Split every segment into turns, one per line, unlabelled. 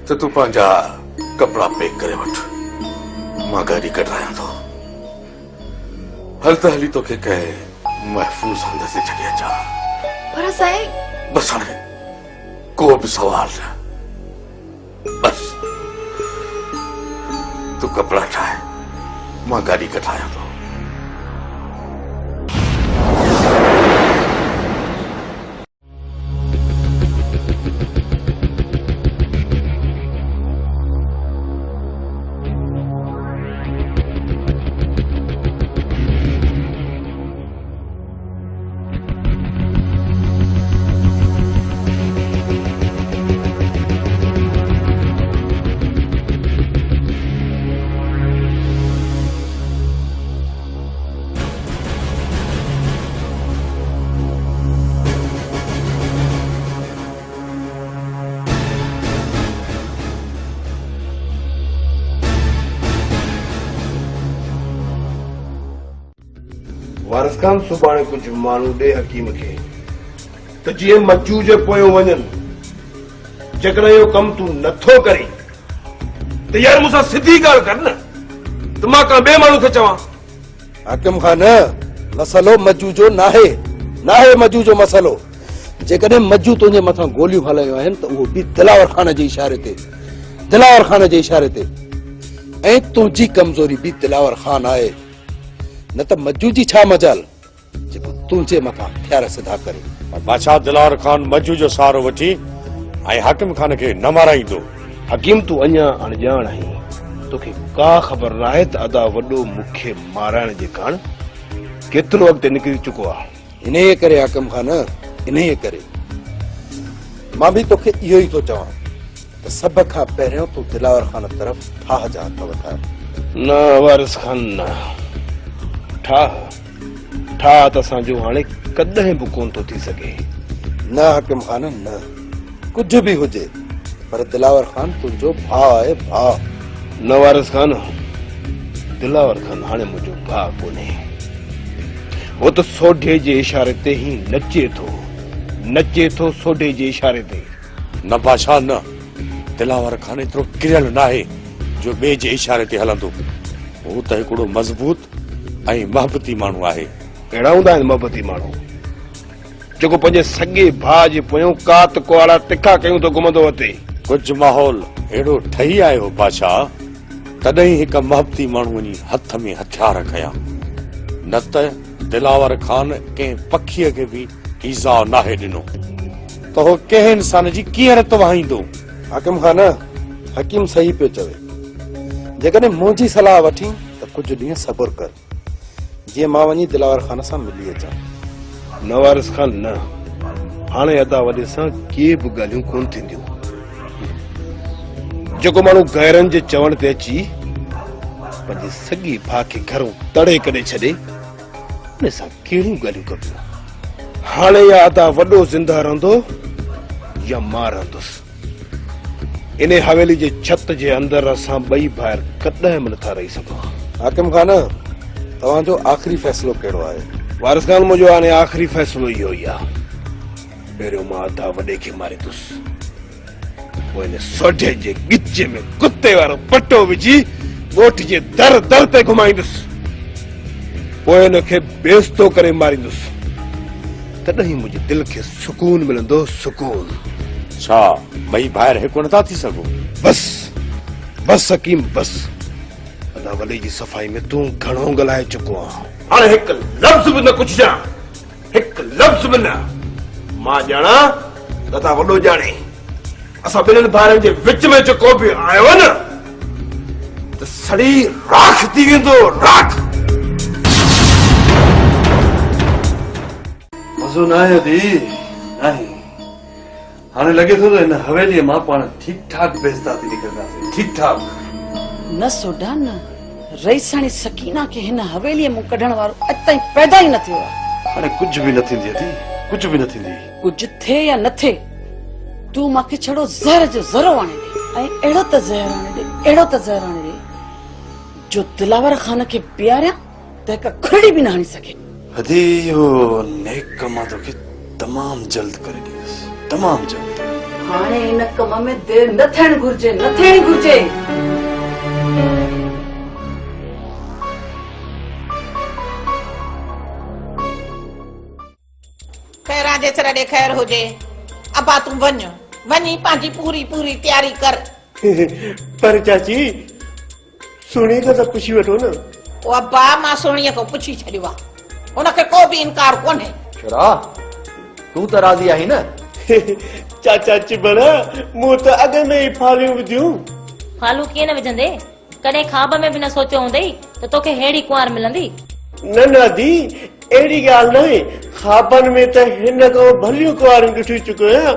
तो तू पंहिंजा कपड़ा पैक करे वठ, मां गाड़ी कढायां थो। हल त हली तोखे कंहिं महफ़ूज़ हंध ते छॾे अचां।
पर साईं
बस हाणे को बि सवाल न, बस तू कपड़ा ठाहे, मां गाड़ी कढायां थो।
वारिस खान सुभाणे कुछ माण्हू ॾे हकीम खे त जीअं मज्जू जे पोयों वञनि। जेकॾहिं इहो कमु तूं नथो करे त यार मूंसां सिधी ॻाल्हि कर न, त मां का ॿिए माण्हू खे चवां।
हाकिम खान, मसलो मज्जू जो नाहे मज्जू जो मसलो। जेकॾहिं मज्जू तुंहिंजे मथां गोलियूं हलायूं आहिनि त उहो बि दिलावर खान जे इशारे ते ऐं तुंहिंजी कमज़ोरी बि दिलावर खान आहे। न त मज्जू जी छा मजाल जेको तुंहिंजे मथां हथियार सिधा करे।
बादशाह दिलावर खान मज्जू जो सहारो वठी ऐं हाकिम खान खे न माराईंदो।
हकीम तूं अञा अणजाण आहीं, तोखे का ख़बर नाहे त अदा वॾो मूंखे माराइण जे कारण केतिरो अॻिते निकिरी चुको आहे।
इन्हीअ करे हाकिम खान, इन्हीअ करे मां बि तोखे इहो ई थो चवां त सभ खां पहिरियों तूं दिलावर खान तरफ़ ठाह जा हथ वधाए।
न वारिस खान, न ठाह त असांजो हाणे कॾहिं बि कोन थो थी सघे।
न हाकिम खान, न कुझु बि हुजे, पर दिलावर खान तुंहिंजो भाउ आहे, भाउ।
न वारिस खान, दिलावर खान हाणे मुंहिंजो भाउ कोन्हे। वो तो सोढे जे इशारे ते ही नचे थो सोढे जे इशारे ते।
न बादशाह न, दिलावर खान एतिरो किरियल नाहे जो ॿिए जे इशारे ते हलंदो। हू त हिकिड़ो मज़बूत ऐं महबती माण्हू आहे।
अहिड़ा हूंदा आहिनि महबती माण्हू जेको पंहिंजे सॻे भाउ जे पोयों कात कुआड़ा तिखा कयूं तो घुमंदो अचे।
कुझु माहौल अहिड़ो ठही आयो बादशाह, तॾहिं हिकु महबती माण्हू वञी हथ में हथियार खया। न त दिलावर खान कंहिं पखीअ खे बि ईज़ा नाहे ॾिनो त हो कंहिं इंसान जी कीअं रत वहाईंदो।
हाकिम खान, हकीम सही पियो चवे। जेकॾहिं मुंहिंजी सलाह वठी त कुझु ॾींहं सब्र कर, जीअं मां वञी दिलावर खान सां मिली अचां।
न वारिस खान, न, हाणे अदा वॾे सां के बि ॻाल्हियूं कोन थींदियूं। जेको माण्हू गैरनि जे चवण ते अची पंहिंजे सॻी भाउ खे घरों तड़े करे छॾे, उन सां कहिड़ियूं ॻाल्हियूं कबियूं। हाणे या अदा वॾो ज़िंदा रहंदो या मां रहंदुसि। इन हवेली जे छत जे अंदरि असां ॿई ॿाहिरि कॾहिं बि नथा रही सघूं।
हाकिम खान, तव्हांजो आख़िरी फ़ैसिलो कहिड़ो आहे?
वारिस खान, मुंहिंजो हाणे आख़िरी फ़ैसिलो इहो ई आहे। पहिरियों मां अदा वॾे खे मारींदुसि, पोइ हिन सोढे जे गिचे में कुते वारो पटो विझी ॻोठ जे दर दर ते घुमाईंदुसि, पोइ हिनखे बेइज़्तो करे मारींदुसि। तॾहिं मुंहिंजे दिलि खे सुकून मिलंदो, सुकून।
छा ॿई ॿाहिरि हिकु नथा थी सघो?
बस हकीम, बस। अदा वॾे जी सफ़ाई में तूं घणो ॻाल्हाए चुको आहीं। हाणे हिकु लफ़्ज़ बि न कुझु ॼाण, हिकु लफ़्ज़ बि न। मां ॼाणा अदा वॾो ॼाणे। असां ॿिन्हिनि भाइरनि जे विच में जेको बि आयो न त सड़ी राख थी वेंदो, राख।
मज़ो न आहे दी, नहीं। हाणे लॻे थो त हिन हवेलीअ मां पाण ठीक ठाक बेइज़्ता थी निकिरंदासीं, ठीक ठाक।
न सोडा न, रईसाणी सकीना खे हिन हवेलीअ मां कढण वारो अॼु ताईं पैदा ई न थियो आहे।
हाणे कुझु बि न थींदी दी, कुझु बि न थींदी।
कुझु थिए या न थिए, तूं मूंखे छड़ो ज़हर जो ज़रो आणे ॾे, ऐं अहिड़ो त ज़हर आणे ॾे जो दिलावर खान खे पीआरियां त हिकु खुरड़ी बि न हणी सघे।
हदी इहो नेक कम मां तोखे तमामु जल्द करे ॾींदुसि, तमामु जल्द।
हाणे इन कम में देर न थियण घुर्जे, न थियण घुर्जे।
खैरा जे सिर ॾे ख़ैर हुजे। अबा तूं वञी पंहिंजी पूरी पूरी तैयारी कर।
पर चाची सुणी तो पुछी वठो न।
ओ अबा मां सोणीअ खां पुछी छॾियो आहे, हुनखे को बि इनकार कोन्हे।
छड़ा तूं त राज़ी आहीं न?
चाचा चिबड़ मूं त अॻ में ई फालियूं विधियूं।
फालू कीअं न विझंदे? कॾहिं ख्वाब में बि न सोचियो हूंदई त तोखे हेड़ी कुंवार मिलंदी।
न दी अहिड़ी ॻाल्हि न आहे। ख्वाबनि में त हिन खां भलियूं कुंवारियूं ॾिठी चुको आहियां,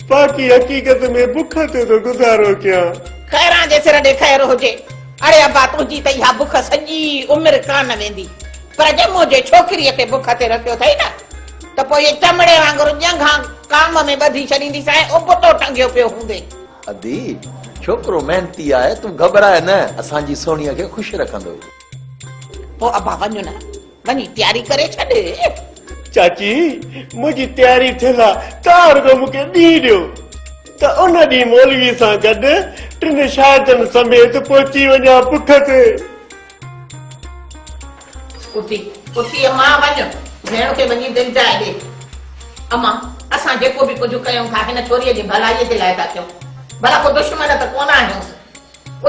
बाक़ी हक़ीक़त में बुख ते तो गुज़ारो कयां।
खैरा जे सिर ॾे ख़ैर हुजे। अरे अबा तुंहिंजी त इहा बुख सॼी उमिरि कान वेंदी, पर ॼमो जे छोकिरीअ खे बुख ते रखियो अथई न त पोइ चमड़े वांगुरु ॼंघा काम में ॿधी छॾींदीसि ऐं उबतो टंगियो पियो हूंदे।
अदी छोकिरो मेहनती आहे, तूं घबराए न, असांजी सोणीअ खे ख़ुशि रखंदो।
पोइ अबा वञो न, वञी तैयारी करे छॾ।
चाची मुंहिंजी तैयारी थियल आहे, तव्हां रुॻो मूंखे ॾींहुं ॾियो त उन ॾींहुं मौलवी सां गॾु टिनि शायदनि समेत पहुची वञा बुख ते।
उथी अम्मा वञ, भेण खे वञी दिलि जाए ॾे। अम्मा असां जेको बि कुझु कयूं था हिन छोरीअ जी भलाईअ जे लाइ था कयूं, भला को दुश्मन त कोन आहियूं।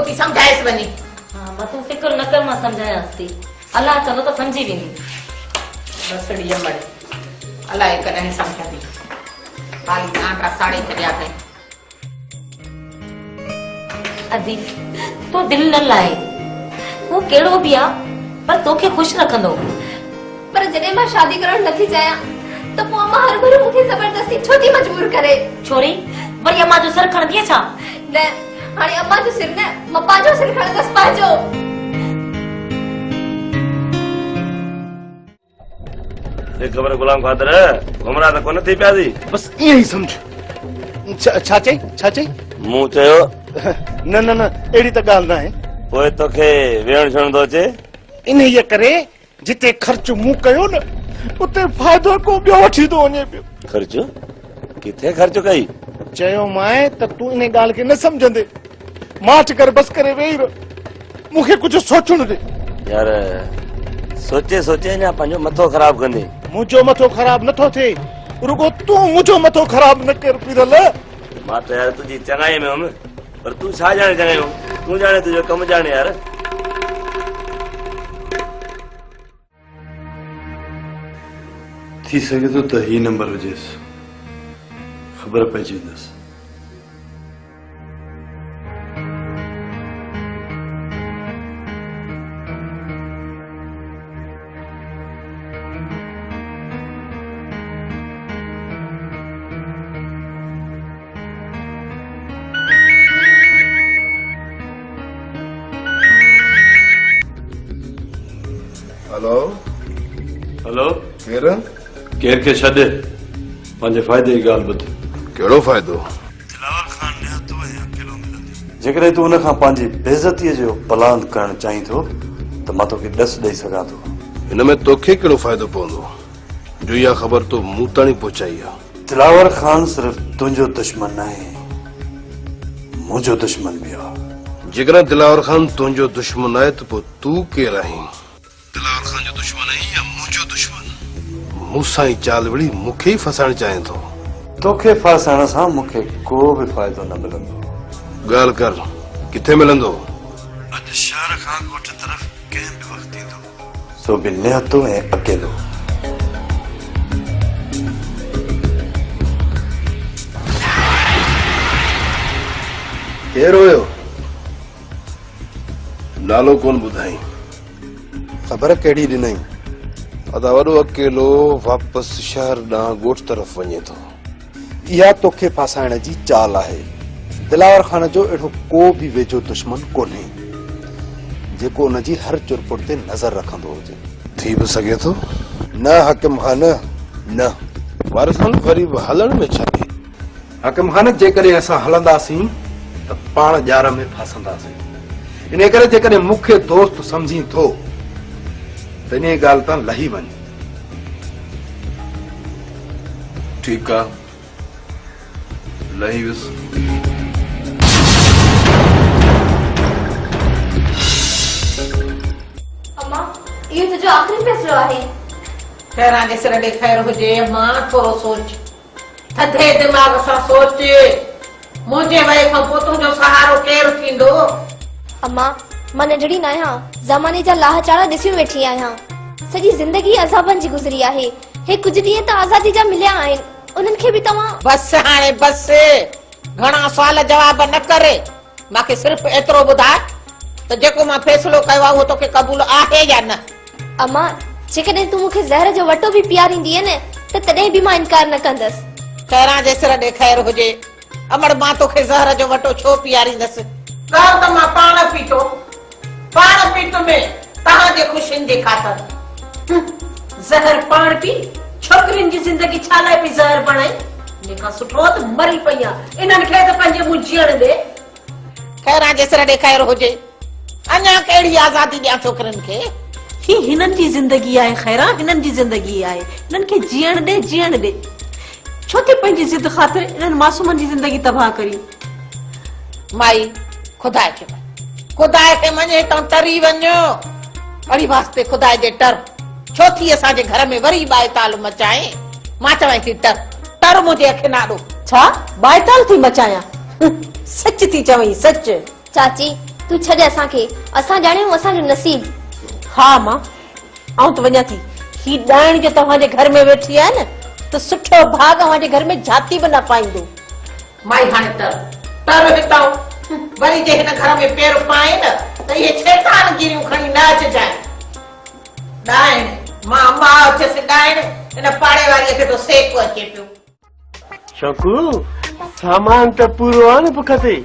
उथी सम्झाएसि वञी।
मां तूं फिक्र न कर, मां सम्झायांसि थी। अलाह कंदो त सम्झी वेंदी।
बसड़ी ॼमड़ अलाए कॾहिं सम्झंदी, हाली आटा साड़ी छॾिया अथई।
अदी तूं दिलि न लाए, वो कहिड़ो बि आहे पर तोखे ख़ुशि रखंदो।
पर जॾहिं मां शादी करण नथी चाहियां त पोइ अम्मा हर भेरो मूंखे ज़बरदस्ती छो थी मजबूर करे?
छोरी वरी अम्मा जो सिर खणंदीअ छा?
न हाणे अम्मा जो सिर न, मां पंहिंजो सिर खणंदसि पंहिंजो।
ख़बर गुलाम खातर घुमरा त कोन थी पिया थी।
बस ईअं ई सम्झ। छा चई?
मूं चयो
न न न अहिड़ी त ॻाल्हि न आहे।
पोइ तोखे वेहण छॾण थो अचे?
इन ये करे जिते ख़र्च मूं कयो न उते फ़ाइदो को ॿियो वठी थो वञे पियो।
ख़र्च किथे ख़र्च कई?
चयो मां त तूं इन ॻाल्हि खे न सम्झंदे। माठ कर बस करे वेही रहो, मूंखे कुझु सोचणु दे।
यार सोचे सोचे अञा पंहिंजो मथो ख़राब कंदे।
मुंहिंजो मथो ख़राब नथो थिए, रुगो तूं मुंहिंजो मथो ख़राब न कर पीरल।
मां त यार तुंहिंजी चङाई में हुअमि, पर तूं छा ॼाणे चङाई हो? तूं ॼाणे तुंहिंजो कमु ॼाणे यार। थी सघे थो त ही नंबर हुजेसि, ख़बर पइजी वेंदसि। हेलो केर खे छॾ, पंहिंजे फ़ाइदे जी ॻाल्हि ॿुध।
कहिड़ो फ़ाइदो?
दिलावर खान निहतो ऐं अकेलो मिलंदे। जेकॾहिं तूं हुन खां पंहिंजी बेइज़तीअ जो बलांद करणु चाहीं थो त मां तोखे ॾस ॾेई सघां थो।
हिन में तोखे कहिड़ो फ़ाइदो पवंदो जो इहा ख़बर तो मूं ताणी पहुचाई आहे?
दिलावर खान सिर्फ़ तुंहिंजो दुश्मन न आहे, मुंहिंजो दुश्मन बि आहे।
जेकॾहिं दिलावर खान तुंहिंजो दुश्मन आहे त पोइ तूं केरु आहीं? दिलावर खान जो दुश्मन आहीं या मुंहिंजो दुश्मन? मूंसां ई चाल विड़ी मूंखे ई फसाइण चाहीं थो।
तोखे फासाइण सां मूंखे को बि फ़ाइदो न मिलंदो।
ॻाल्हि कर, किथे मिलंदो?
अॼु शहर खां ॻोठ तरफ़ कंहिं बि वक़्तु ईंदो, सो बि निहतो ऐं अकेलो।
केरु हुयो? नालो कोन ॿुधाई?
ख़बर कहिड़ी ॾिनई?
अदा वॾो अकेलो वापसि शहर ॾांहुं ॻोठ तरफ़ वञे थो।
इहा तोखे फासाइण जी चाल आहे। दिलावर खान जो अहिड़ो को बि वेझो दुश्मन कोन्हे जेको उनजी हर चुरपुर ते नज़र रखंदो हुजे।
थी बि सघे थो।
न हकिम खान न।
वारिसन वरी बि हलण में छा आहे?
हकिम खान जेकॾहिं असां हलंदासीं त पाण ॼार में फासंदासीं। इन करे जेकॾहिं मूंखे दोस्त सम्झी थो त इन ॻाल्हि तां लही वञ।
ठीकु आहे,
लही वियुसि।
अम्मा इहो तुंहिंजो आख़िरी फ़ैसिलो आहे।
खैरां जे सिर ॾे ख़ैर हुजे। मां थोरो सोच, थधे दिमाग़ सां सोच। मुंहिंजे वए खां पोइ तुंहिंजो सहारो केरु थींदो?
अम्मा मां नंढड़ी न आहियां, ज़माने जा लाह चाड़ा ॾिसी वेठी आहियां। सॼी ज़िंदगी अज़ाबनि जी गुज़री आहे। हे कुझु ॾींहं त आज़ादी जा मिलिया आहिनि, उन्हनि खे बि तव्हां।
बस हाणे बस, घणा सुवाल जवाब न करे। मूंखे सिर्फ़ु एतिरो ॿुधाए त जेको मां फ़ैसिलो कयो आहे उहो तोखे क़बूल आहे या न?
अम्मा जेकॾहिं तूं मूंखे ज़हर जो वटो बि पीआरींदीअ न त तॾहिं बि मां इनकार न कंदसि।
खैरां जे सिर ॾे ख़ैर हुजे। अमड़ मां तोखे ज़हर जो वटो छो पीआरींदसि? कर त मां पाण पीतो में तव्हांजे ख़ुशियुनि जे ख़ातिर।
ज़हर पाण पी छोकिरियुनि जी ज़िंदगी छा लाइ पई ज़हर बणाई? इनखां सुठो त मरी पई आहे, इन्हनि खे त पंहिंजे मुंहुं जीअण ॾे।
खैरां जे सिर ॾे ख़ैर हुजे। अञा कहिड़ी आज़ादी ॾियां छोकिरनि खे?
ही हिननि जी ज़िंदगी आहे खैरा, हिननि जी ज़िंदगी आहे, हिननि खे जीअण ॾे। छो थी पंहिंजी ज़िद ख़ातिर इन्हनि मासूमनि जी ज़िंदगी तबाह करी?
माई खुदा खे मञे तो तरी वञो। अड़ी वास्ते खुदा जे टर। छो थी असांजे घर में वरी बायताल मचाए? मां चवां थी टर मुंहिंजे अखि ना ॾो।
छा बायताल थी मचायां? सच थी चवई, सच।
चाची तूं छॾ असांखे, असां ॼाणियूं असांजो नसीब।
हा मां आऊं त वञा थी। ही ॾाइण जो तव्हांजे घर में वेठी आहे न त सुठो भाग अव्हांजे घर में जाती बि न पाईंदो।
माई हाणे टर हितां वरी जे हिन घर में पेर पाए न त इहे शैतान गिरियूं खणी न अचजाए। ॾाइण मां अम्मा अचसि ॾाइण, हिन पाड़े वारीअ खे तो सेक अचे पियो।
शोकू सामान त पूरो आहे न बुख ते?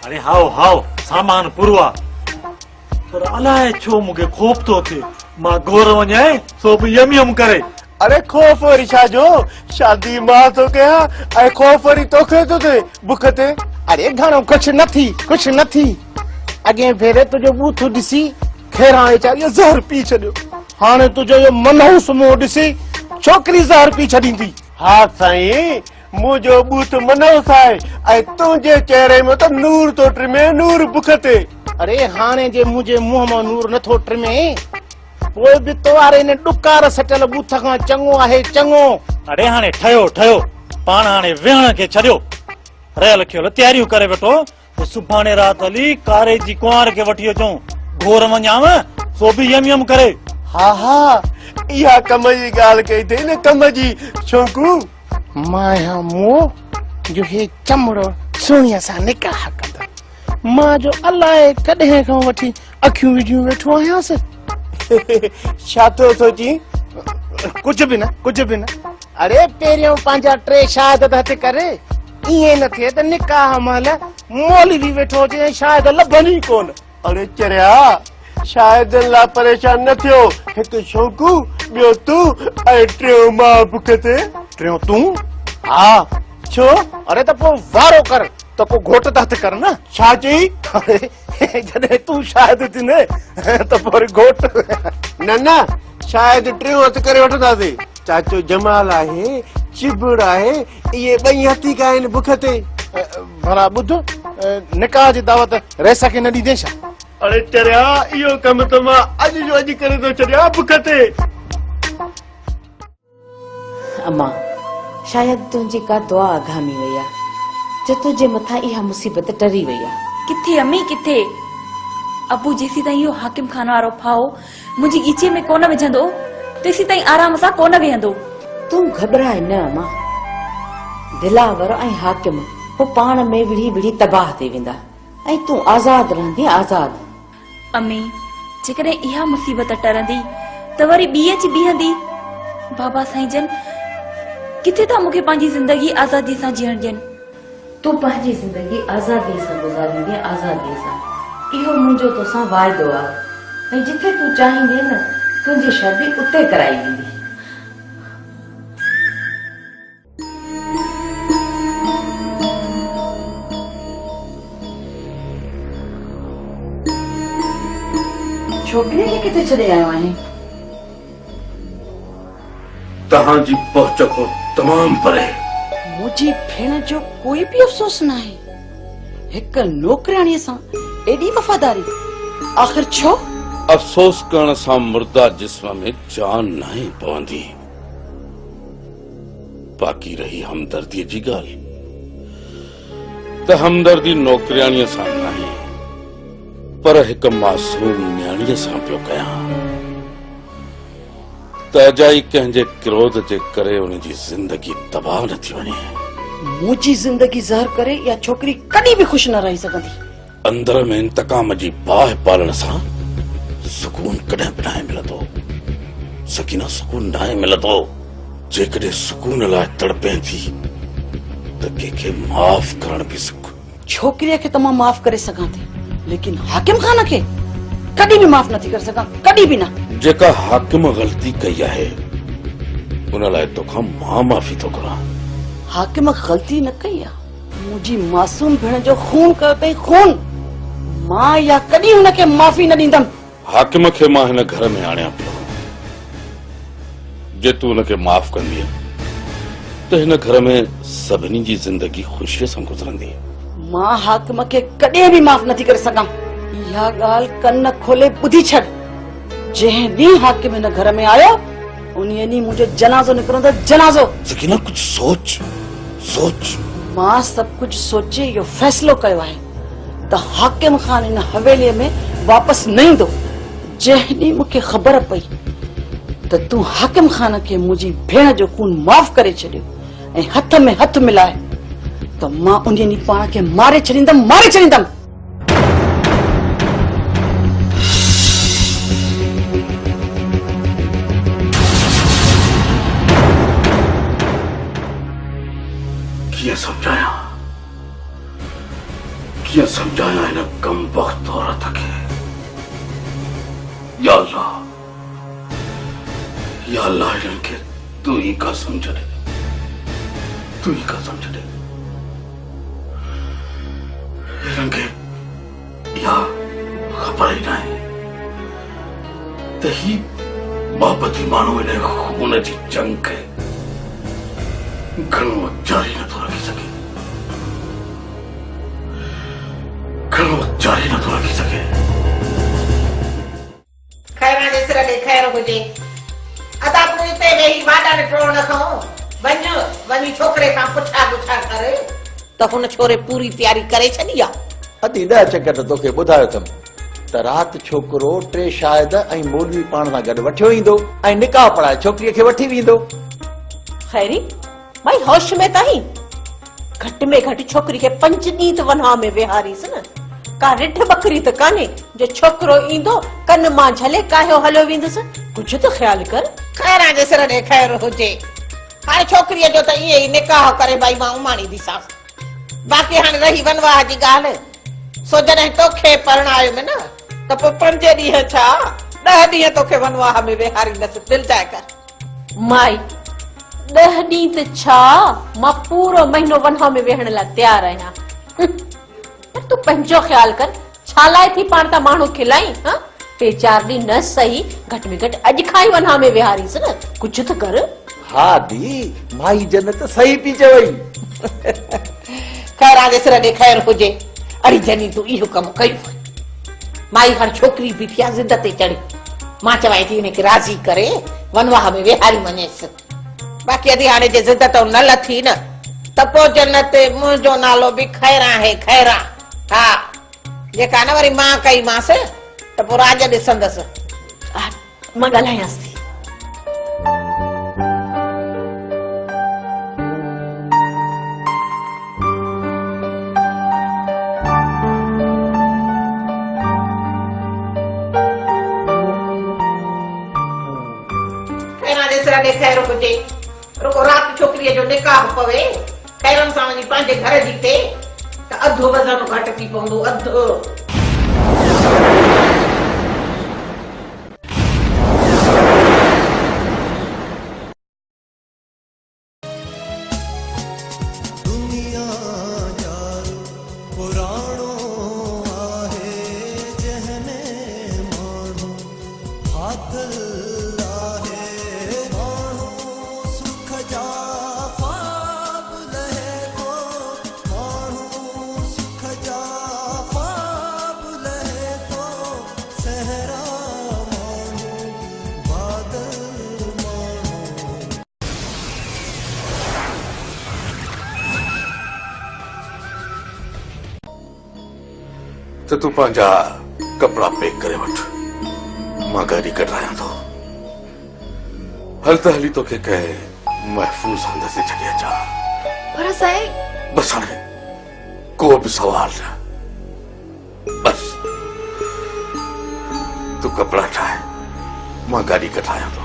अरे हाओ सामान पूरो आहे, पर अलाए छो मूंखे खौफ थो थिए। मां गोर वञाए सो बि यम करे।
अरे खौफ वरी छा जो? शादी मां तो कयां ऐं खौफ वरी तोखे तो थिए बुख ते?
अरे घणो कुछ न थी। अॻे भेरे तुंहिंजो बूथ ॾिसी खैरां वेचारी ज़हर पी छॾियो। हाणे तुंहिंजो इहो मनहूस मुंहुं ॾिसी छोकिरी ज़हर पी छॾींदी।
हा साईं, मुंहिंजो बूथ मनहूस आहे ऐं तुंहिंजे चेहरे में त नूर तो टिमे, नूर बुख ते।
अरे हाणे जे मुंहिंजे मुंहं मां नूर नथो टिमे, पोइ बि तोवारे ने ॾुकार सटियल बूथ खां चङो आहे चङो।
अरे हाणे ठहियो पाण हाणे वेहण खे छॾियो। रहियल खियल तयारियूं करे वठो त सुभाणे राति हली कारे जी कुंवार खे वठी अचूं। घोर वञाव सो बि यम करे।
हा इहा कम जी ॻाल्हि कई अथई न, कम जी। छोकू
मां मुंहुं जो हे चमड़ो सुणीअ सां निकाह कंदा। मां जो अलाए कॾहिं खां वठी अखियूं विझियूं वेठो आहियांसि।
छा थो सोची?
कुझु बि न। अरे पहिरियों पंहिंजा 3 शायद हथ करे, ईअं न थिए त निकाह महिल मौलवी वेठो हुजे ऐं शायद लभनी कोन।
अरे चरिया शायद लाइ परेशान न थियो। हिकु शोकू, ॿियो तूं ऐं टियों मां बुख ते।
टियों तूं? हा छो? अरे त पोइ वारो कर त को घोट त हथ कर न।
छा चई?
अरे जॾहिं तूं शायद थी न त पोइ घोट
न शायद टियों हथ करे वठंदासीं। चाचो जमाल आहे, चिबड़ आहे, इहे 2 हथी का आहिनि बुख ते।
भला ॿुध, निकाह जी दावत रेस खे न ॾींदे छा?
अरे चरिया इहो कम त मां अॼु जो अॼु करे थो छॾियां बुख ते।
अम्मा शायद तुंहिंजी का दुआ अघामी वई आहे जो तुंहिंजे मथां इहा मुसीबत टरी वई आहे।
किथे अम्मी किथे? अबू जेसी ताईं इहो हाकिम खान वारो फाओ मुंहिंजी ईचे में कोन विझंदो तेसी ताईं आराम सां कोन वेहंदो।
तूं घबराए न अम्मा, दिलावर ऐं हाकिम पोइ पाण में विढ़ी तबाह थी वेंदा ऐं तूं आज़ाद रहंदी। आज़ाद
अम्मी जेकॾहिं इहा मुसीबत टरंदी त वरी ॿी अची बीहंदी। बाबा साईं जन किथे था मूंखे पंहिंजी ज़िंदगी आज़ादी सां जीअण ॾियनि।
तूं पंहिंजी ज़िंदगी आज़ादी सां गुज़ारींदी, आज़ादी सां। इहो मुंहिंजो तोसां वाइदो आहे ऐं जिथे तूं चाहींदी न तुंहिंजी शादी उते कराई वेंदी। छोकिरे खे किथे छॾे आयो आहीं?
तव्हांजी पहुच को तमाम परे।
मुझी भेण जो कोई भी अफसोस ना है। एक नौकराणी सां एडी वफादारी आखिर छो?
अफसोस करण सां मुर्दा जिस्म में जान नहीं पवंदी। बाकी रही हमदर्दी जी गाल, त हमदर्दी नौकराणीअ सां नहीं पर एक मासूम न्याणीअ सां पियो कयां। त अजाई कंहिंजे क्रोध जे करे उन जी जिंदगी तबाह न थी वञे।
मुझी जिंदगी ज़हर करे या छोकरी कदी भी खुश न रही सकंदी।
अंदर में इंतकाम जी बाह पालण सां सुकून कॾहिं बि न मिलंदो। सकीना सुकून न मिलंदो। जेकॾहिं सुकून लाइ तड़पे थी त कंहिंखे माफ़ करण बि सिख।
छोकरीअ खे त मां माफ़ करे सघां थी, लेकिन हाकिम खान खे कदी भी माफ़ नथी करे सघां, कदी भी न।
जेका हाकिम गलती कई आहे उन लाइ तोखां मां माफ़ी थो घुरां।
हाकिम गलती न कई आहे, मुझी मासूम भेण जो खून कयो अथई, खून। मां या कदी हुनखे माफ़ी न ॾींदमि।
हाकिम खे मां हिन घर में आणियां पियो। जे तूं हुनखे माफ़ कंदी त हिन घर में सभिनी जी जिंदगी खुशीअ सां गुज़रंदी।
मां हाकिम खे कॾहिं भी माफ़ नथी करे सघां। इहा ॻाल्हि कन खोले ॿुधी छॾ। जंहिं ॾींहुं हाकिम हिन घर में आयो उन ॾींहुं मुंहिंजो जनाज़ो निकिरंदो, जनाज़ो।
सकीना कुछ सोच सोच।
मां सब कुछ सोचे इहो फैसलो कयो आहे त हाकिम खान इन हवेलीअ में वापस न ईंदो। जंहिं ॾींहुं मूंखे ख़बर पई त तूं हाकिम खान खे मुंहिंजी भेण जो खून माफ़ करे छॾियो ऐं हथ में हथ मिलाए त मां उन ॾींहुं पाण खे मारे छॾींदमि, मारे छॾींदमि।
कीअं समझाया इन कम वक्त औरत खे। या अल्लाह इन्हनि खे तू ही का समझ दे, तू ही का समझ दे। इन्हनि खे या ख़बर ही नाहे त ही बाबती माण्हू इन खून जी जंग खे घणो वक़्तु जारी नथो रखी सघे, घणो वक़्तु जारी नथो रखी सघे।
खैरा जे सिर ॾे खैर हुजे। अदा तूं हिते वेही वाॾा टोड़ न खऊं। वञी छोकिरे खां पुछा गुछा कर त हुन छोरे पूरी तयारी करे छॾी आहे।
अदी 10 चकर तोखे ॿुधायो अथमि त राति छोकिरो 3 शायद ऐं मौलवी पाण सां गॾु वठियो ईंदो ऐं निकाह पढ़ाए छोकिरीअ खे वठी वेंदो।
खैरी भाई होश में ताहीं घट में घट छोकरी के 5 ॾींहं त वनवा में विहारीस न। का रिठ बकरी त काने जो छोकरो ईंदो कन मां झले कायो हलियो वेंदस। कुछ तो ख्याल कर।
खैरा जे सिर ॾे खैर हुजे। हाणे छोकरीअ जो त ईअं ई निकाह करे भाई मां उमाणी ॾिसांस। बाक़ी हाणे रही वनवाह जी ॻाल्हि, सो जॾहिं तोखे परणायो में न त पोइ 5 ॾींहं छा 10 ॾींहं तोखे वनवाह में विहारींदसि। दिलि जाए कर।
माई 10 ॾींहं त छा, मां पूरो महीनो वनवा में वेहण लाइ तयार आहियां। तू पंहिंजो ख्याल कर। छा लाइ थी पाण त माण्हू खिलाई? हाँ 3-4 ॾींहं न सही, घट में घट अॼु खां ई वनवा में विहारीस न। कुछ त कर।
हा दी माई जन्नत सही पी चवई।
खैरा जे सिर ॾे खैर हुजे। अड़ी जनी तू इहो कमु कयो। माई हर छोकरी बि थिया ज़िद ते चढ़ी। मां चवाई थी इनखे राज़ी करे वनवाह में विहारी वञेसि। बाक़ी अदी हाणे जे ज़िद तो न लथी न त पोइ जन्नत ते मुंहिंजो नालो बि खैरा है, खैरा। हा जेका न वरी मां कई मांसि त पोइ राज ॾिसंदसि।
मां ॻाल्हायांसि थी।
खैरा जे सिर ॾे खैर हुजे। रुको राति छोकिरीअ जो निकाह पवे, खैरनि सां वञी पंहिंजे घर जी थिए त अधु वज़न घटि थी पवंदो, अधु।
माण्हू सुख जा ख्वाब लहे
तो तू पंहिंजा कपड़ा पैक करे वठ, मां गाड़ी कढायां थो। हल त हली तोखे कंहिं महफ़ूज़ हंध ते छॾे अचां।
पर साईं
बस हाणे को बि सवाल न, बस तू कपड़ा ठाहे, मां गाड़ी कढायां थो।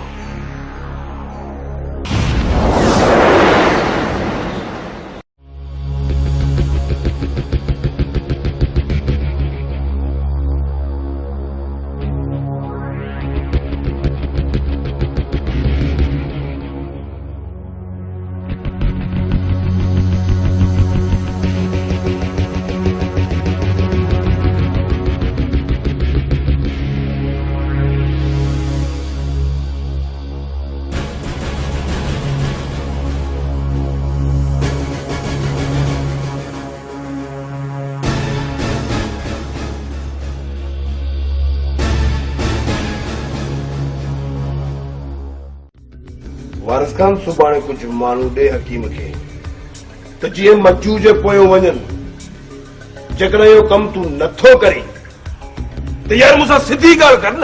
वारिस खान सुभाणे कुछ माण्हू ॾे हकीम खे त जीअं मज्जू जे पोयों वञनि। जेकॾहिं इहो कमु तूं नथो करीं त यार मूंसां सिधी ॻाल्हि कर न,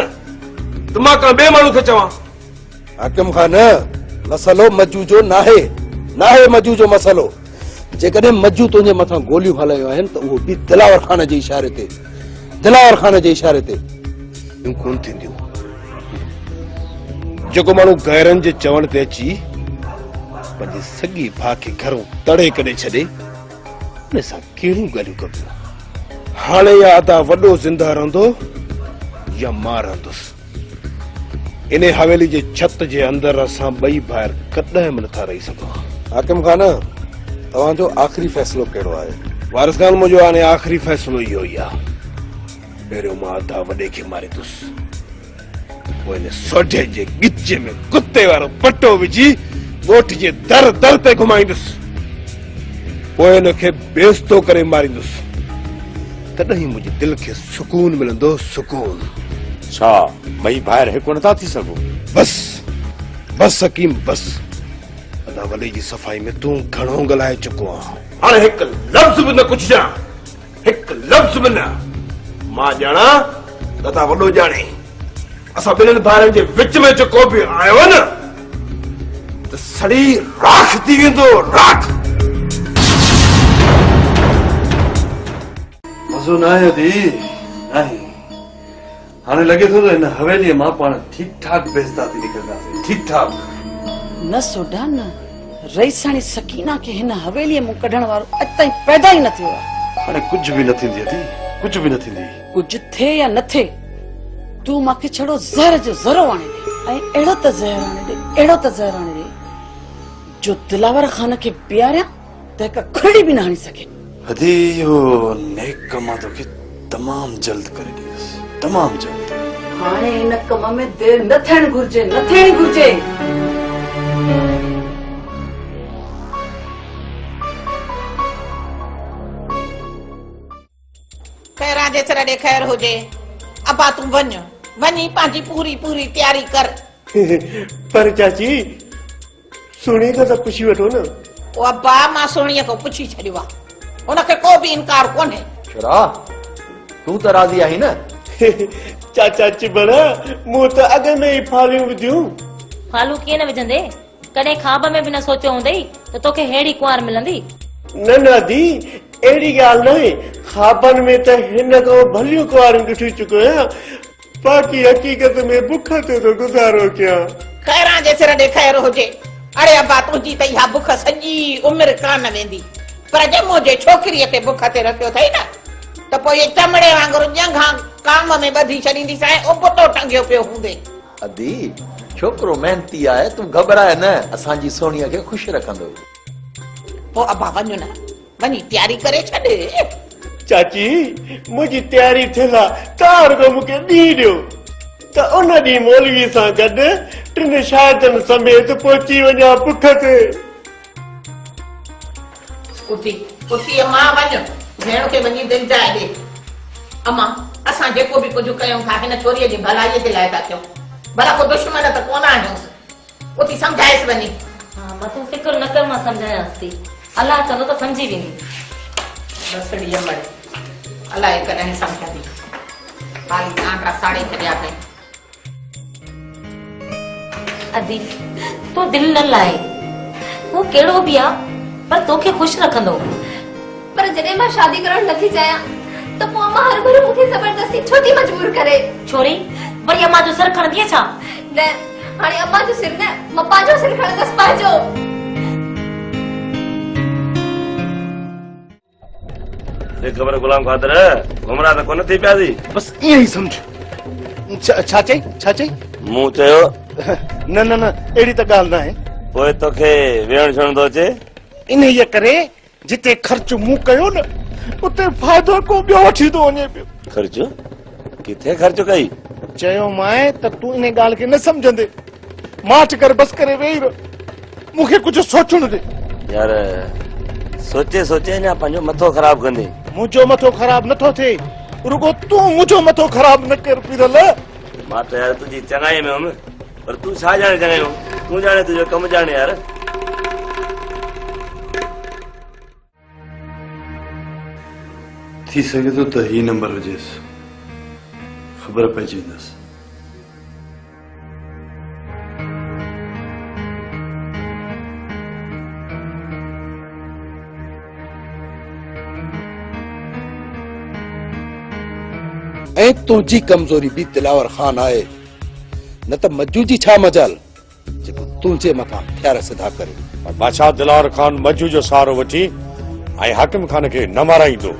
त मां का ॿिए माण्हू खे चवां।
हाकिम खान, मसलो मज्जू जो नाहे मज्जू जो मसलो। जेकॾहिं मज्जू तुंहिंजे मथां गोलियूं हलायूं आहिनि त उहो बि दिलावर खान जे इशारे ते
कोन थींदियूं। जेको माण्हू गैरनि जे चवण ते अची पंहिंजे सॻी भाउ खे घरों तड़े करे छॾे, उन सां कहिड़ियूं ॻाल्हियूं कबियूं। हाणे या अदा वॾो ज़िंदा रहंदो या मां रहंदुसि। इन हवेली जे छत जे अंदरि असां ॿई ॿाहिरि कॾहिं बि नथा रही सघूं।
हाकिम खान, तव्हांजो आख़िरी फ़ैसिलो कहिड़ो आहे?
वारिस खान, मुंहिंजो हाणे आख़िरी फ़ैसिलो इहो ई आहे। पहिरियों मां अदा वॾे खे मारींदुसि, पोइ इन सोढे जे गिचे में कुत्ते वारो पटो विझी ॻोठ जे दर दर ते घुमाईंदुसि, पोइ हिनखे बेइज़्तो करे मारींदुसि। तॾहिं मुंहिंजी दिलि खे सुकून मिलंदो, सुकून।
छा ॿई ॿाहिरि हिकु नथा थी सघो?
बस हकीम, बस। अदा वली जी सफ़ाई में तूं घणो ॻाल्हाए चुको आहीं। हाणे हिकु लफ़्ज़ बि न कुझु ॼाण, हिकु लफ़्ज़ बि न। मां ॼाणा त अदा वॾो ॼाणे। असां ॿिन्हिनि ॿारनि जे विच में जेको बि आयो न त सड़ी राख थी वेंदो, राख।
मज़ो न आहे दी, नहीं। हाणे लॻे थो त हिन हवेलीअ मां पाण ठीक ठाक बेइज़्ता थी निकिरंदासीं, ठीक ठाक।
न सोडा न, रईसाणी सकीना खे हिन हवेलीअ मूं कढण वारो अॼु ताईं पैदा ई न थियो आहे।
हाणे कुझु बि न थींदी दी, कुझु बि न थींदी।
कुझु थिए या न थिए, तूं मूंखे छड़ो ज़हर जो ज़रो आणे ॾे, ऐं अहिड़ो त ज़हर आणे ॾे जो दिलावर खान खे पीआरियां त हिक खड़ी बि न हणी सघे।
हदी इहो नेक कम मां तोखे तमामु जल्द करे ॾींदुसि, तमामु जल्द।
हाणे इन कम में देर न थियण घुर्जे।
खैरा जे सर ॾे ख़ैर हुजे। अबा तूं वञी पंहिंजी पूरी तयारी कर।
पर चाची सुणी खां त पुछी वठो न।
ओ अबा, मां सोणीअ खां पुछी छॾियो आहे, हुनखे को बि इनकार कोन्हे।
शुरा, तूं त राज़ी आहीं न?
चाचा चिबड़ा, मूं त अॻ में ई फालियूं विधियूं।
फालू कीअं न विझंदे? कॾहिं ख्वाब में बि न सोचियो हूंदई त तोखे हेड़ी कुंवार मिलंदी।
न दी, अहिड़ी ॻाल्हि न आहे। ख्वाबनि में त हिन खां भलियूं कुंवारियूं ॾिठी चुको आहियां, बाक़ी हक़ीक़त में बुख ते तो गुज़ारो कयां।
खैरा जे सिर ॾे ख़ैर हुजे। अड़े अबा, तुंहिंजी त इहा बुख सॼी उमिरि कान वेंदी, पर ॼमो जे छोकिरीअ खे बुख ते रखियो अथई न त पोइ इहे चमड़े वांगुरु ॼंघां काम में ॿधी छॾींदीसि ऐं उबतो टंगियो पियो हूंदे।
अदी, छोकिरो मेहनती आहे, तूं घबराए न, असांजी सोणीअ खे ख़ुशि रखंदो।
पोइ अबा वञो न, वञी तयारी करे छॾे।
चाची, मुंहिंजी तयारी थियल आहे, तव्हां रुॻो मूंखे ॾींहुं ॾियो त उन ॾींहुं मौलवी सां गॾु टिनि शायदनि समेत पहुची वञा बुख ते।
उथी अमां वञ, भेण खे वञी दिलि जाए ॾे। अमां, असां जेको बि कुझु कयूं था हिन छोरीअ जी भलाईअ जे लाइ था कयूं, भला को दुश्मन त कोन आहियूंसि। उथी सम्झाएसि वञी।
हा, तूं फिक्र न कर, मां सम्झायांसि थी। अलाह चवंदो त सम्झी वेंदी।
बसड़ी अमड़ अलाए कॾहिं सम्झंदी हाली आंटा साड़े छॾिया अथई
अदी तो दिल न लाए वो केड़ो भी आ पर तोखे खुश रखंदो
पर जॾहिं मां शादी करण नथी चाहियां त पोइ अम्मा हर भेरो मूंखे ज़बरदस्ती छो थी मजबूर करे
छोरी वरी अम्मा जो सर खणंदी छा
न हाणे अम्मा जो सिर न मां पंहिंजो सिर खणंदसि पंहिंजो
ख़बर गुलाम खातर घुमरा त कोन थी पिया थी
बस ईअं ई सम्झ छा चई
मूं चयो
न न न अहिड़ी त ॻाल्हि न आहे
पोइ तोखे वेहण छॾण थो अचे
इन ये करे जिते ख़र्च मूं कयो न उते फ़ाइदो को ॿियो वठी थो वञे पियो
ख़र्च किथे ख़र्च कई
चयो मां त तूं इन ॻाल्हि खे न सम्झंदे माठ कर बस करे वेही रहो मूंखे कुझु सोचणु दे
यार सोचे सोचे ना पंहिंजो मथो ख़राब कंदे
मुंहिंजो मथो ख़राब नथो थिए रुगो तूं मुंहिंजो मथो ख़राब न कर पीरल
मां त यार तुंहिंजी चङाई में हुअमि पर तूं छा ॼाणे चङाई हो तूं ॼाणे तुंहिंजो कमु ॼाणे यार
थी सके तो त ही नंबर हुजेसि ख़बर पइजी वेंदसि
ऐं तुंहिंजी कमज़ोरी बि दिलावर खान आहे न त मजू जी छा मजाल जेको तुंहिंजे मथां हथियार सिधा करे
बादशाह दिलावर खान मजू जो सहारो वठी ऐं हाकिम खान खे न माराईंदो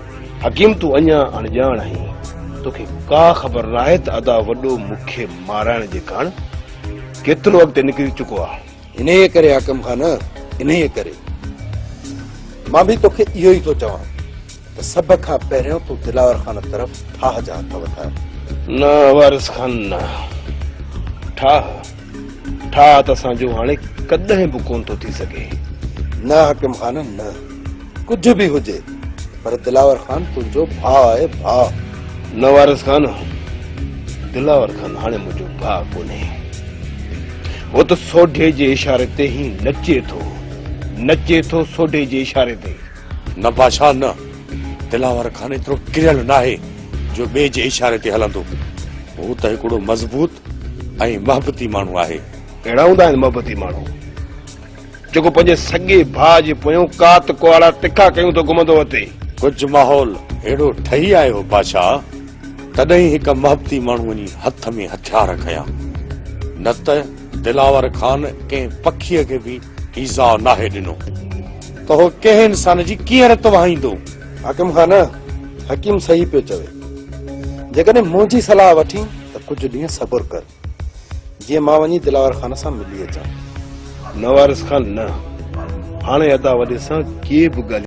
हकीम तूं अञा अणॼाण आहीं तोखे का ख़बर न आहे त अदा वॾो मूंखे माराइण जे कारण केतिरो अॻिते निकिरी चुको आहे
इन्हीअ करे हाकिम खान इन्हीअ करे मां बि तोखे इहो ई थो चवां त सभ खां पहिरियों तूं दिलावर खान तरफ़ ठाह जा हथ वधाए
न वारिस खान न ठाह त असांजो हाणे कॾहिं बि कोन थो थी सघे
न हाकिम खान न कुझु बि हुजे पर दिलावर खान तुंहिंजो भाउ आहे भाउ
न वारिस खान दिलावर खान हाणे मुंहिंजो भाउ कोन्हे वो त सोढे जे इशारे ते ई नचे थो सोढे जे इशारे ते
न बादशाह न दिलावर खान एतिरो किरियल न आहे जो ॿिए जे इशारे ते हलंदो हू त हिकिड़ो मज़बूत ऐं महबती माण्हू आहे
अहिड़ा हूंदा आहिनि महबती माण्हू जेको पंहिंजे सॻे भाउ जे पोयां कात कुआड़ा तिखा कयूं तो घुमंदो अचे
कुझु माहौल अहिड़ो ठही आयो बादशाह तॾहिं हिकु महबती माण्हू वञी हथ में हथियार खयां न त दिलावर खान कंहिं पखीअ खे बि ईज़ा नाहे ॾिनो त हो कंहिं इंसान जी कीअं रत वहाईंदो
हाकिम खान हकीम सही पियो चवे जेकॾहिं मुंहिंजी सलाह वठी त कुझु ॾींहं सब्र कर जीअं मां वञी दिलावर खान सां मिली अचां
न वारिस खान न हाणे अदा वॾे सां के बि ॻाल्हि